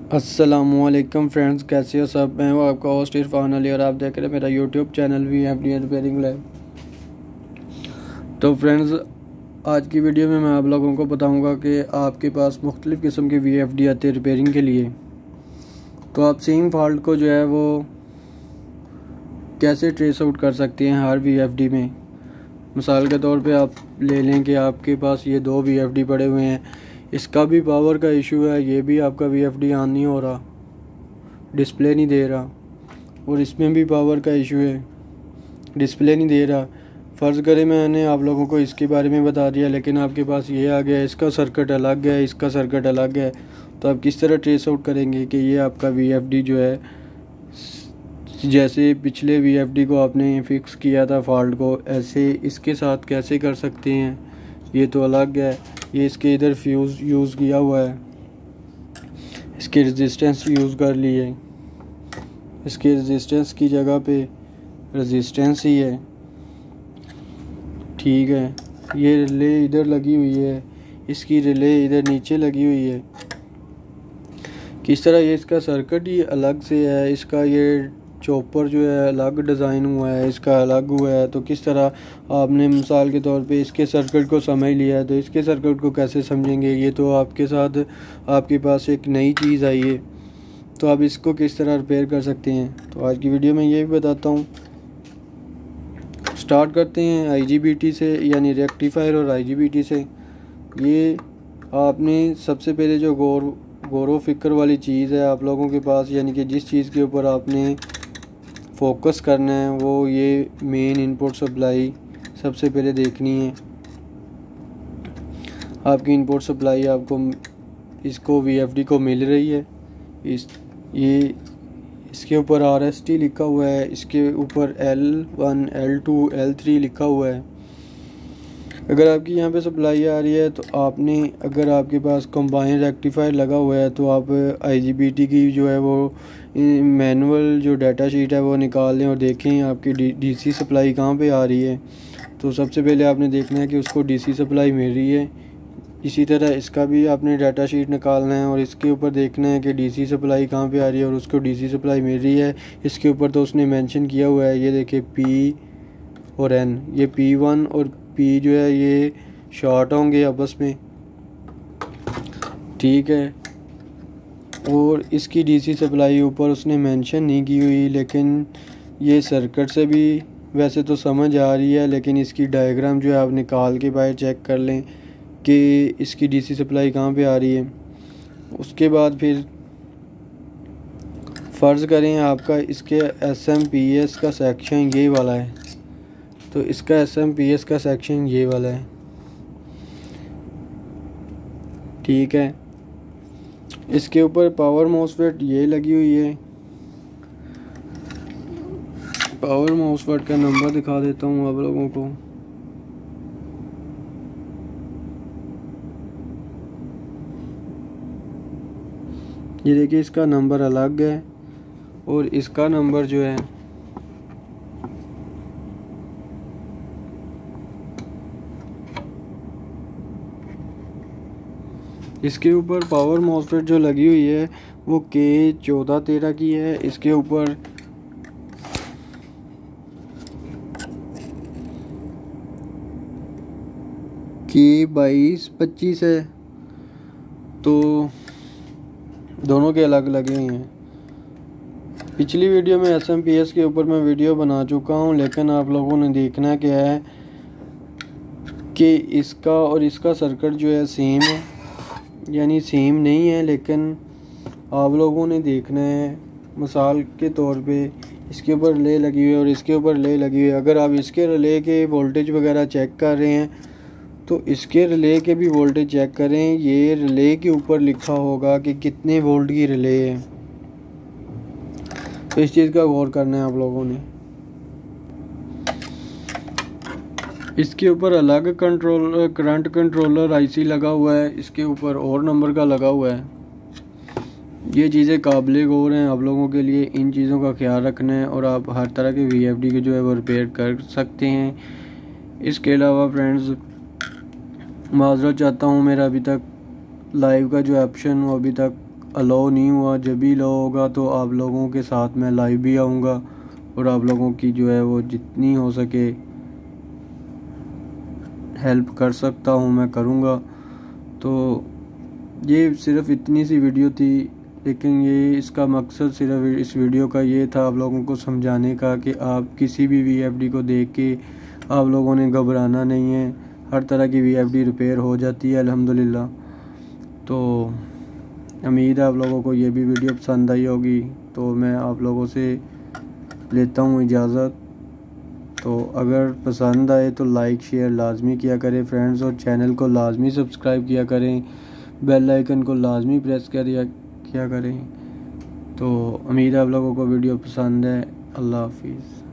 अस्सलामुअलैकुम फ्रेंड्स, कैसे हो सब। मैं हूँ आपका होस्ट इरफान अली और आप देख रहे हैं मेरा YouTube channel VFD repairing lab. तो फ्रेंड्स, आज की वीडियो में मैं आप लोगों को बताऊंगा कि आपके पास मुख्तलिफ़ किस्म के VFD आते हैं रिपेयरिंग के लिए। तो आप सेम फॉल्ट को जो है वो कैसे ट्रेस आउट कर सकते हैं हर VFD में। मिसाल के तौर पे आप ले लें कि आपके पास ये 2 VFD पड़े हुए हैं, इसका भी पावर का इशू है, ये भी आपका VFD ऑन नहीं हो रहा, डिस्प्ले नहीं दे रहा, और इसमें भी पावर का इशू है, डिस्प्ले नहीं दे रहा। फ़र्ज़ करें मैंने आप लोगों को इसके बारे में बता दिया, लेकिन आपके पास ये आ गया, इसका सर्किट अलग है, इसका सर्किट अलग है। तो आप किस तरह ट्रेस आउट करेंगे कि ये आपका VFD जो है, जैसे पिछले VFD को आपने फ़िक्स किया था फॉल्ट को, ऐसे इसके साथ कैसे कर सकते हैं। ये तो अलग है, ये इसके इधर फ्यूज़ यूज़ किया हुआ है, इसके रेजिस्टेंस यूज़ कर लिए, इसके रेजिस्टेंस की जगह पे रेजिस्टेंस ही है, ठीक है। ये रिले इधर लगी हुई है, इसकी रिले इधर नीचे लगी हुई है। किस तरह ये इसका सर्किट ही अलग से है, इसका ये चॉपर जो है अलग डिज़ाइन हुआ है, इसका अलग हुआ है। तो किस तरह आपने मिसाल के तौर पे इसके सर्किट को समझ लिया है, तो इसके सर्किट को कैसे समझेंगे। ये तो आपके साथ आपके पास एक नई चीज़ आई है, तो आप इसको किस तरह रिपेयर कर सकते हैं। तो आज की वीडियो में ये भी बताता हूँ। स्टार्ट करते हैं IGBT से, यानी रेक्टिफायर और IGBT से। ये आपने सबसे पहले जो गौर फिक्र वाली चीज़ है आप लोगों के पास, यानी कि जिस चीज़ के ऊपर आपने फोकस करना है, वो ये मेन इनपुट सप्लाई सबसे पहले देखनी है। आपकी इनपुट सप्लाई आपको इसको VFD को मिल रही है। इसके ऊपर RST लिखा हुआ है, इसके ऊपर L1 L2 L3 लिखा हुआ है। अगर आपकी यहाँ पे सप्लाई आ रही है तो आपने, अगर आपके पास कंबाइन रेक्टिफायर लगा हुआ है तो आप IGBT की जो है वो मैनुअल जो डाटा शीट है वो निकाल लें और देखें आपकी DC सप्लाई कहाँ पे आ रही है। तो सबसे पहले आपने देखना है कि उसको DC सप्लाई मिल रही है। इसी तरह इसका भी आपने डाटा शीट निकालना है और इसके ऊपर देखना है कि DC सप्लाई कहाँ पे आ रही है और उसको DC सप्लाई मिल रही है। इसके ऊपर तो उसने मेंशन किया हुआ है, ये देखिए P और N, ये P1 और P जो है ये शॉर्ट होंगे आपस में, ठीक है। और इसकी DC सप्लाई ऊपर उसने मेंशन नहीं की हुई, लेकिन ये सर्किट से भी वैसे तो समझ आ रही है, लेकिन इसकी डायग्राम जो है आप निकाल के बाहर चेक कर लें कि इसकी DC सप्लाई कहाँ पे आ रही है। उसके बाद फिर फ़र्ज़ करें आपका इसके SMPS का सेक्शन ये वाला है, तो इसका SMPS का सेक्शन ये वाला है, ठीक है। इसके ऊपर पावर MOSFET ये लगी हुई है। पावर MOSFET का नंबर दिखा देता हूँ आप लोगों को। ये देखिए, इसका नंबर अलग है और इसका नंबर जो है इसके ऊपर पावर MOSFET जो लगी हुई है वो K1413 की है। इसके ऊपर K2225 है, तो दोनों के अलग लगे हुए हैं। पिछली वीडियो में SMPS के ऊपर मैं वीडियो बना चुका हूं, लेकिन आप लोगों ने देखना क्या है कि इसका और इसका सर्किट जो है सेम है, यानी सेम नहीं है, लेकिन आप लोगों ने देखना है। मिसाल के तौर पे इसके ऊपर रिले लगी हुई है और इसके ऊपर रिले लगी हुई है। अगर आप इसके रिले के वोल्टेज वगैरह चेक कर रहे हैं तो इसके रिले के भी वोल्टेज चेक करें। ये रिले के ऊपर लिखा होगा कि कितने वोल्ट की रिले है, तो इस चीज़ का गौर करना है आप लोगों ने। इसके ऊपर अलग करंट कंट्रोलर IC लगा हुआ है, इसके ऊपर और नंबर का लगा हुआ है। ये चीज़ें काबिल गौर हैं आप लोगों के लिए, इन चीज़ों का ख्याल रखना है और आप हर तरह के VFD के जो है वो रिपेयर कर सकते हैं। इसके अलावा फ्रेंड्स, माज़रत चाहता हूँ, मेरा अभी तक लाइव का जो ऑप्शन वो अभी तक अलाउ नहीं हुआ। जब भी अलाउ होगा तो आप लोगों के साथ मैं लाइव भी आऊँगा और आप लोगों की जो है वो जितनी हो सके हेल्प कर सकता हूँ मैं करूँगा। तो ये सिर्फ़ इतनी सी वीडियो थी, लेकिन ये इसका मकसद सिर्फ इस वीडियो का ये था आप लोगों को समझाने का कि आप किसी भी VFD को देख के आप लोगों ने घबराना नहीं है। हर तरह की VFD रिपेयर हो जाती है अल्हम्दुलिल्लाह। तो उम्मीद है आप लोगों को ये भी वीडियो पसंद आई होगी। तो मैं आप लोगों से लेता हूँ इजाज़त। तो अगर पसंद आए तो लाइक शेयर लाजमी किया करें फ्रेंड्स, और चैनल को लाजमी सब्सक्राइब किया करें, बेल आइकन को लाजमी प्रेस किया करें। तो उम्मीद है आप लोगों को वीडियो पसंद है। अल्लाह हाफिज़।